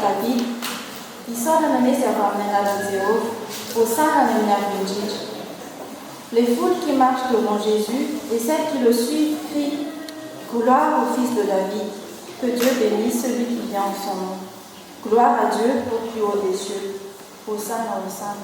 David, Iisus rămânese oamenii la Zéo, au sein de la Les foules qui marchent devant Jésus et celles qui le suivent crient « Gloire au Fils de David, que Dieu bénisse celui qui vient en son nom. Gloire à Dieu au plus haut des cieux, au sein dans le sein. »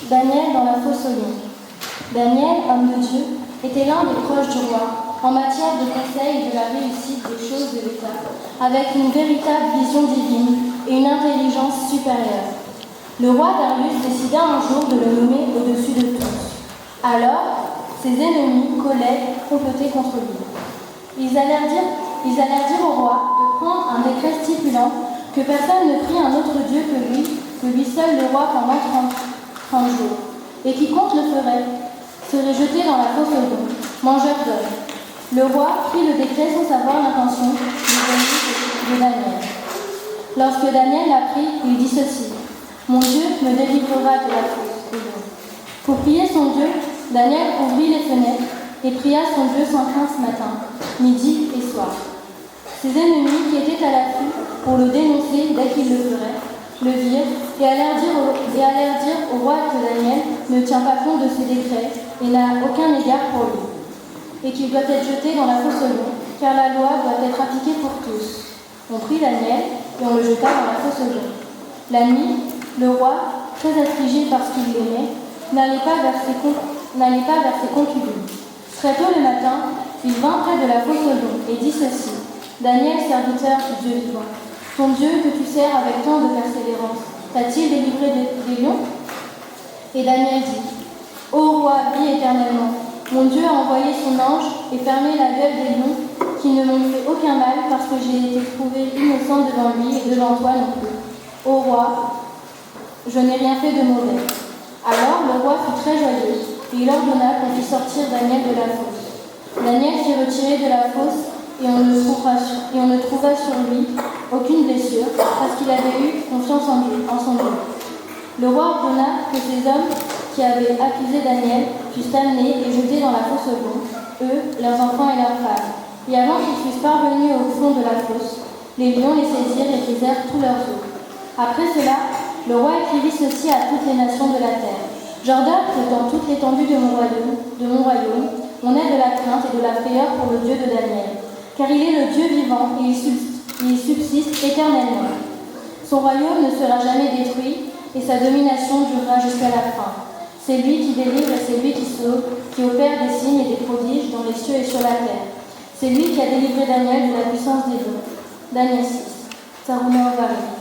Daniel dans la fosse au lion. Daniel, homme de Dieu, était l'un des proches du roi en matière de conseil et de la réussite des choses de l'État, avec une véritable vision divine et une intelligence supérieure. Le roi Darius décida un jour de le nommer au-dessus de tous. Alors, ses ennemis, collègues, complotaient contre lui. Ils allèrent dire au roi de prendre un décret stipulant que personne ne prie un autre Dieu que lui seul le roi pendant 30 jours, et quiconque le ferait serait jeté dans la fosse au lion, mangeur d'hommes. Le roi prit le décret sans savoir l'intention de Daniel. Lorsque Daniel l'apprit, il dit ceci: « Mon Dieu me délivrera de la fosse au lion. » Pour prier son Dieu, Daniel ouvrit les fenêtres et pria son Dieu sans crainte ce matin, midi et soir. Ses ennemis, qui étaient à l'affût pour le dénoncer dès qu'il le ferait, le virent et allèrent dire au roi que Daniel ne tient pas compte de ses décrets et n'a aucun égard pour lui, et qu'il doit être jeté dans la fosse au lion, car la loi doit être appliquée pour tous. On prit Daniel et on le jeta dans la fosse au lion. La nuit, le roi, très affligé parce qu'il l'aimait, n'allait pas vers ses concubines. Très tôt le matin, il vint près de la fosse au lion et dit ceci: « Daniel, serviteur du Dieu vivant, ton Dieu que tu sers avec tant de persévérance, t'a-t-il délivré des lions ?» Et Daniel dit: « Ô roi, vis éternellement, mon Dieu a envoyé son ange et fermé la gueule des lions qui ne m'ont fait aucun mal parce que j'ai été trouvé innocent devant lui et devant toi non plus. Ô roi, je n'ai rien fait de mauvais. » Alors le roi fut très joyeux et il ordonna qu'on fit sortir Daniel de la fosse. Daniel fut retiré de la fosse et on ne trouva sur lui aucune blessure parce qu'il avait eu confiance en son Dieu. Le roi ordonna que ces hommes qui avaient accusé Daniel fussent amenés et jetés dans la fosse au lion, eux, leurs enfants et leurs femmes. Et avant qu'ils fussent parvenus au fond de la fosse, les lions les saisirent et brisèrent tous leurs os. Après cela, le roi écrivit ceci à toutes les nations de la terre: « J'ordonne que dans toute l'étendue de mon royaume, on ait de la crainte et de la frayeur pour le Dieu de Daniel, car il est le Dieu vivant et il subsiste éternellement. Son royaume ne sera jamais détruit et sa domination durera jusqu'à la fin. C'est lui qui délivre et c'est lui qui sauve, qui opère des signes et des prodiges dans les cieux et sur la terre. C'est lui qui a délivré Daniel de la puissance des lions. » Daniel 6. Saruna Ovari.